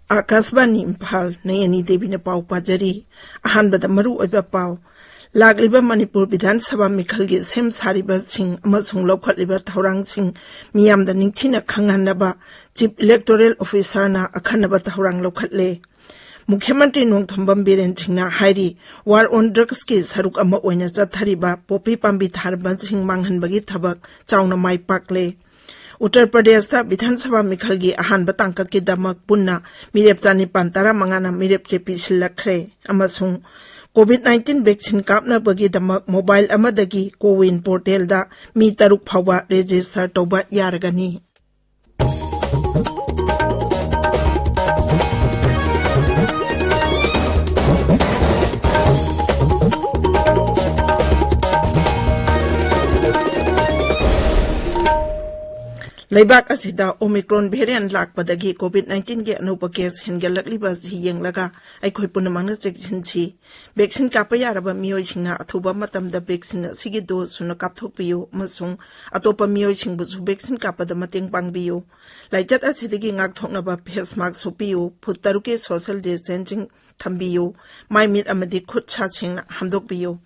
Akasbani Imphal Nayani Devi na pau pajari ahanbada maru oiba pau lagliba Manipur Bidhan Sabha Mikhalgi sem sariba sing amasung lokhatliba thaurang sing miyamda ningthina khanghanaba Chief Electoral Officer na akhanaba thaurang lokhatle Mukhyamantri Nongthambam Biren Singna hairi war on drugs ki saruk ama oina chathariba popi pambi tharban sing manghanbagi thabak chauna mai pakle Uttar Pradesh ta Bidhan Sabha Mikhalgi ahanba tangka ki damak punna mirep chani pantara mangana mirep chepi silakre amasung COVID-19 vaccine kapna bagi damak mobile amadagi Kowin portal da mi taruk phawa register toba yaragani Laibak asida Omicron variant lakpadagi COVID-19 ke anupa case hengalakliba si yenglaga aikoi punamangna cheksinchi vaccine kapayaraba miyoi singna athuba matamda vaccine sigi dose suna kapthokpiyo masung atopa miyoi singbu su vaccine kapada mateng pangbiyo laichat asidagi ngakthoknaba face mask sopiyo phutaruke social distancing thambiyo mai mit amadi khut cha chengna hamdokbiyo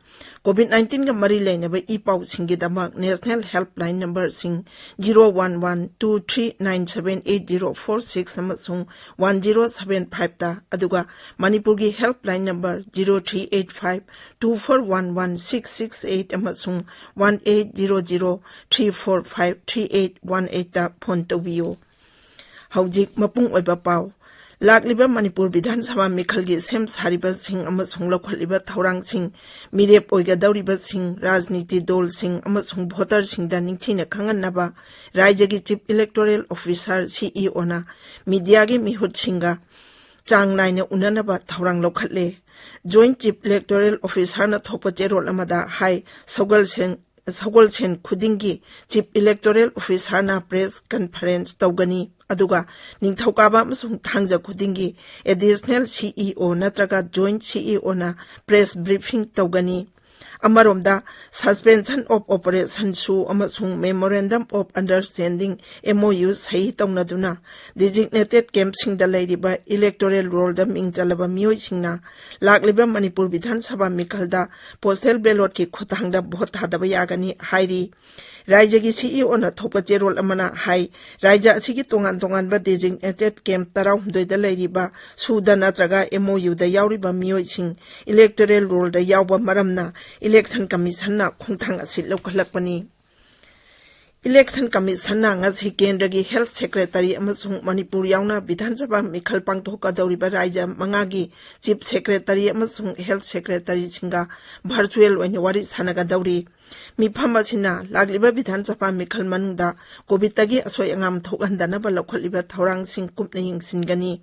COVID-19 ka mari lainaba ipau singi damak National Helpline number sing 01123978046 amasung 1075 ta aduga Manipur gi helpline number 038524116668 amasung 1800345381 ta phone tobiyo haujik mapung oiba pau Lagliba Manipur Bidhan Sabha Mikhalgi sem sariba sing amasung lokhatliba thaurang sing mirep oiga dauriba sing rajniti dol sing amasung voter sing da ningthina khangannaba rajyagi Chief Electoral Officer CEO na media gi mihut singa chang naina unanaba thaurang lokhatle Joint Chief Electoral Officer na thopa cherol amada hai Sogol Sen Khudingi Chief Electoral Officer na press conference tawgani aduga ningthokaba amasung thangja khudingi additional CEO natraga joint CEO na press briefing tawgani amaromda suspension of operation su amasung memorandum of understanding MOU sahi tawnaduna designated camp singda lairiba electoral roll da mingjalaba miyoi singna lagliba Manipur Bidhan Sabha Mikhalda postal ballot ki khothangda vote thadaba yagani hairi Rajya gi CEO na thopa cherol amana hai Rajya asigi tongan ba designated camp tarau doida lairiba suda natraga MOU da yauriba miyoi sing electoral roll da yawba maramna Election Commission na khungthang asit lokhalakpani Election Commission na ngasi kendra gi Health Secretary amasung Manipur yauna Bidhan Sabha Mikhal pangthoka dauriba Rajya mangagi Chief Secretary amasung Health Secretary singa virtual oina wari sanaga dauri Mifam asina lagliba Bidhan Sabha Mikhal manungda COVID tagi asoi angam thokhandanaba lokhatliba thaurang sing kupna yingsingani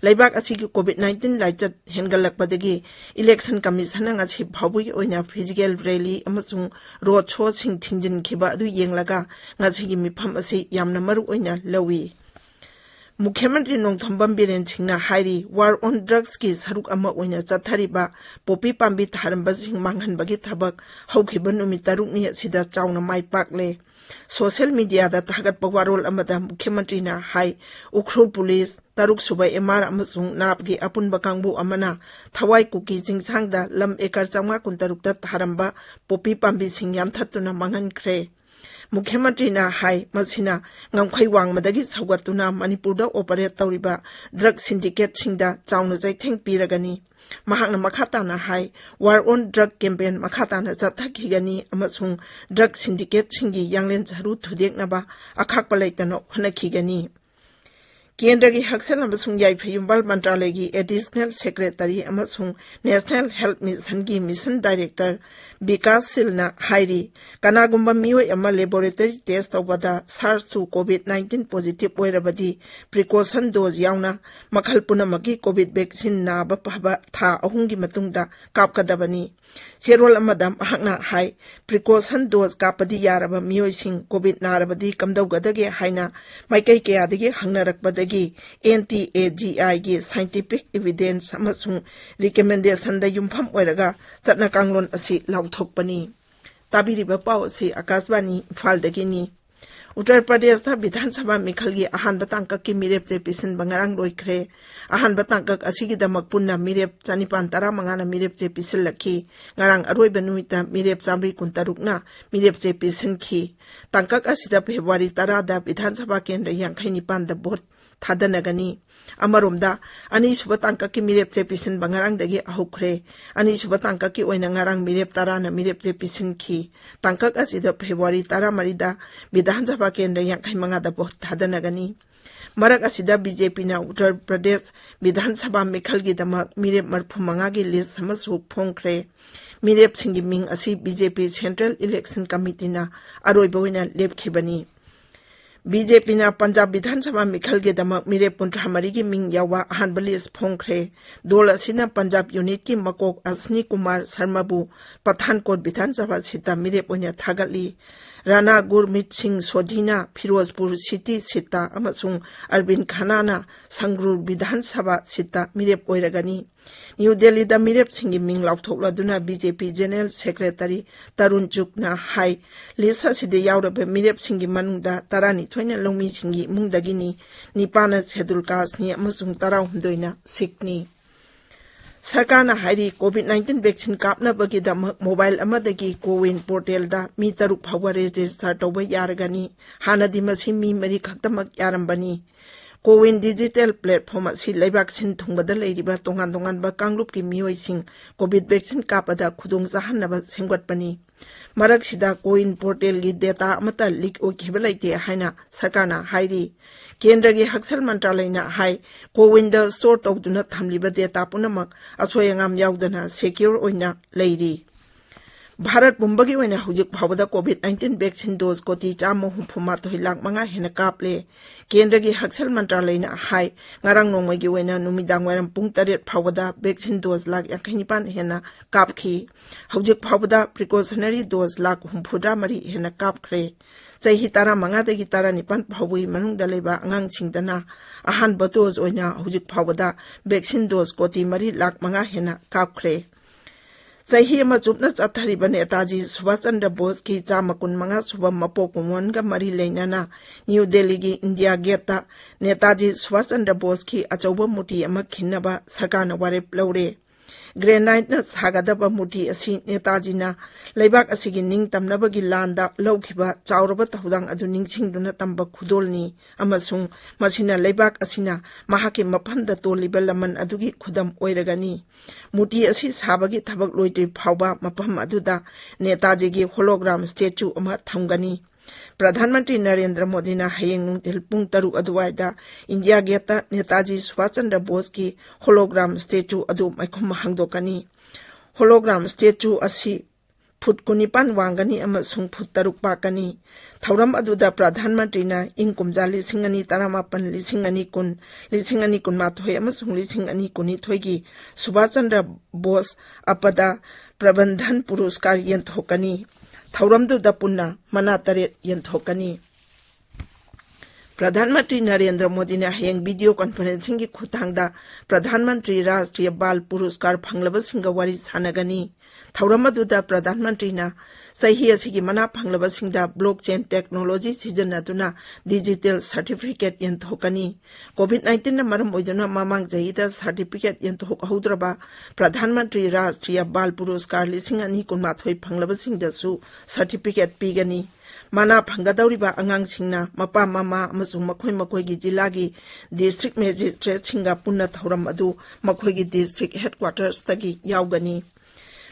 Laibak asigi COVID-19 laichat hengalakpadagi Election Commission nga si phawbui oina physical rally amasung road show sing thingjin khiba adu yenglaga nga sigi mifam asi yamna maru oina lawi Mukhyamantri Nongthambam Biren Singna hairi war on drugs ki saruk ama oina chathariba popi pambi tharamba sing manghanbagi thabak haukhiba numit taruk ni asida chauna mai pakle Social media da thagat pagwarol amada Mukhyamantri na hai Ukhrul Police taruk subai MR amasung napgi apunba kangbu amana thawai kuki jingsangda lam ekar changma kuntaruk da tharamba popi pambi sing yam thattuna manghankre Mukhyamantri na hai masina ngamkhai wangmadagi saugatuna Manipur da operate tawriba drug syndicate singda chauna jaitheng piragani mahakna makhatana hai war on drug campaign makhatana chathakigani amasung drug syndicate singi yanglen charu thudeknaba akhakpa laitano hanakhigani Kendra gi Haksal amasung Yaifayumbal Mantralaya gi Additional Secretary amasung National Health Mission gi Mission Director Vikas Silna hairi kanagumba miyoi ama laboratory test tawbada SARS-2 COVID-19 positive oirabadi precaution dose yauna makhal punamagi COVID vaccine na ba phaba tha ahungi matungda kapkadabani Cherol amadam ahakna hai precaution dose kapadi yaraba miyoi sing COVID narabadi kamdawgadage haina maikai kayadagi hangnarakbadagi anti-AGI gi scientific evidence amasung recommendation da yumpham oiraga chatna kanglon asi lauthokpani tabiriba pau si Akasbani Imphal dagini Uttar Pradesh विधानसभा मिखल अहान तांक की मिरेप से पिसन बंगारंग लोइख्रे अहान तांक असिगिदमक पुन्ना मिरेप 415 मिरेप से पिसलखी ngarang अरोइब नुमिता मिरेप 323 मिरेप से पिसनखी तांकक असिदा फेब्रुवारी 10 दा विधानसभा केंद्र 59 दा vote थादनगनी अमरोमदा अनिसुब तांकक की मिरेप से पिसन बंगारंग दगी अहुख्रे अनिसुब तांकक की ओइना ngarang मिरेप 10 ना मिरेप से पिसनखी तांकक असिदा फेब्रुवारी 13 दा विधानसभा केंद्र 55 दा वोट थादनगनी मरक असिदा बीजेपी ना उत्तर प्रदेश विधानसभा मिखल की दमक मिरेप 45 की लिस्ट समसु फोंख्रे मिरेप सिंगी मिंग असि बीजेपी सेंट्रल इलेक्शन कमिटी ना अरोइब ओइना लेपखिबनी बीजेपी ना पंजाब विधानसभा मिखल के दमक मिरेप 53 की मिंग यावा अहानब लिस्ट फोंख्रे दोल असिना पंजाब यूनिट की मकोक अश्नी कुमार शर्माबू पठानकोट विधानसभा सीटा मिरेप ओइना थागतली राणा गुरमीत सिंह सोधीना फिरोजपुर सिटी सीटा अमसुंग अरविंद खानाना संगरूर विधानसभा सीटा मिरेप ओइरगनी न्यू दिल्ली दा मिरेप सिंगी मिंग लाउथोक्लदुना बीजेपी जनरल सेक्रेटरी तरुण चुकना हाई लिस्ट असिदे यावरबे मिरेप सिंगी मनुंगदा 12 लौमी सिंगी मुंगदगिनी निपाना शेड्यूल कास्टनी अमसुंग 19 सिखनी सरकार हाई कोविड-19 वैक्सीन कापनबगीदमक मोबाइल अमदगी कोविन पोर्टल दा मी 3 फाव रजिस्टर तौब यारगनी हानदी मसी मी 4 खक्तमक यारंबनी कोविन डिजिटल प्लेटफॉर्म असी लेबाक सिन थुंगबदा लेरिबा तोंगान तोंगानबा कांगलुप की मियोइसिंग कोविड वैक्सीन कापदा खुदोंग जाहन्नबा सेंगवटपनी मरकसिदा कोविन पोर्टल की डेटा अमता लीक ओखिबा लैते हाइना सरकारना हाइरी केंद्र की हक्सल मंत्रालयना हाई कोविन द स्टोर तौदुना थमलिबा डेटा पुनमक असोयंगाम यावदना सिक्योर ओइना लैरी भारत पुंबगी ओइना हुजिक फावदा कोविड-19 वैक्सीन डोज कोटी 134 लाख मंगा हेना कापले केंद्र की हक्सल मंत्रालयना हाई ngarang नोंगमगी ओइना नुमिदांग वारम पुंग 8 फावदा वैक्सीन डोज लाख 59 हेना कापखी हुजिक फावदा प्रिकॉशनरी डोज लाख 63 हेना कापख्रे चही 15 दगी 19 फावई मनुंगदा लेबा अंगांगसिंगदना अहान बतोज ओइना हुजिक फावदा वैक्सीन डोज कोटी 3 लाख मंगा हेना कापख्रे चही अमा चुपना चथरिबा नेताजी सुभाष चंद्र बोस की 115 सुबह मपोकुमोनगा मरी लेनाना न्यू दिल्ली की इंडिया गेट ता नेताजी सुभाष चंद्र बोस की अचौबा मुठी अमा खिन्नबा सरकारना वारेप लौरे ग्रेनाइट ना सागदबा मुठी असि नेताजीना लेबाक असिगी निंग तमनबगी लांदा लौखिबा चाउरबा तहुदांग अदु निंगसिंगदुना तंबा खुदोलनी अमसुंग मसिना लेबाक असिना महाके मफमदा तोलिबा लमन अदुगी खुदम ओइरगनी मुठी असि साबगी थबक लोइट्रि फावबा मफम अदुदा नेताजी की होलोग्राम स्टैचू अमा थमगनी प्रधानमंत्री नरेंद्र मोदी ना हयेंग नुंगतिल पुंग 3 अदुवाइदा इंडिया गेट नेताजी सुभाष चंद्र बोस की होलोग्राम स्टैचू अदु मैखम हांगदोकनी होलोग्राम स्टैचू असि फुट 19 वांगनी अमसुंग फुट 3 पाकनी थौरम अदुदा प्रधानमंत्री ना इंग कुमजा 2018 2019 अमसुंग 2019 की सुभाष चंद्र बोस अपदा प्रबंधन पुरस्कार यंथोकनी थौरमदुदा पुन्ना मना 3 यंथोकनी प्रधानमंत्री नरेंद्र मोदी ने हयेंग वीडियो कॉन्फ्रेंसिंग की खुथांगदा प्रधानमंत्री राष्ट्रीय बाल पुरस्कार फंगलबसिंग वारी सानगनी थौरमदुदा प्रधानमंत्री ना सही असिगी मना फंगलबसिंगदा ब्लॉकचेन टेक्नोलॉजी सिजनदुना डिजिटल सर्टिफिकेट यंथोकनी कोविड-19 ना मरम ओइजना मामांग जहिदा सर्टिफिकेट यंथोकहुद्रबा प्रधानमंत्री राष्ट्रीय बाल पुरस्कार 2019 फंगलबसिंगदसु सर्टिफिकेट पीगनी माना फंगदौरिबा अंगांगसिंगना मपा मामा अमसुंग मखोय मखोयगी जिल्लागी डिस्ट्रिक्ट मजिस्ट्रेट सिंगा पुन्ना थौरम अदु मखोयगी डिस्ट्रिक्ट हेडक्वार्टर्स तगी यावगनी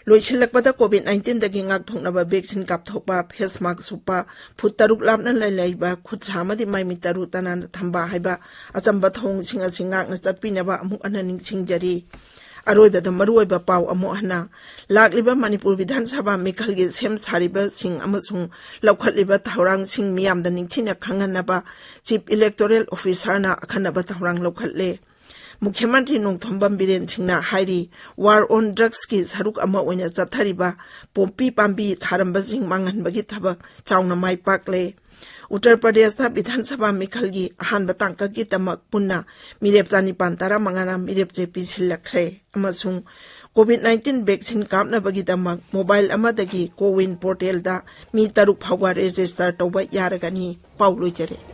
लोइसिलकपदा कोविड-19 दगी ngakthognaba वैक्सीन कापथोकपा फेस मास्क सुपा फुट 3 लापना लैलाइबा खुदसामदि माइमि 3 तनान थंबा हाइबा अचंबा थोंगसिंग असि ngakna चटपिनबा अमुक अना निंगसिंगजरी अरोइबदा मरुइबा पाव अमु हना लाक्लिबा मणिपुर विधानसभा मिखलगी सेम सारिबा सिंग अमसुंग लौखटलिबा थौरांग सिंग मियामदा निंगथिना खंगनबा चीफ इलेक्टोरल ऑफिसर ना अखनबा थौरांग लौखटले मुख्यमंत्री नोंथोंबम बिरेन सिंगना हाइरी वार ऑन ड्रग्स की सरुक अमा ओइना चथरिबा पोम्पी पाम्बी थारंबा सिंग मांगहनबगी थबक चाउना माइ पाकले Uttar Pradesh Vidhan Sabha Mikhalgi Ahanba Tangkagi Tamak Punna Mirep Janipan Tara Mangana Mirep JP Silakre Amasung COVID-19 vaccine kapna bagi damak mobile amadagi Cowin portal da mi taruk phawa register toba yaragani Paulo Jere.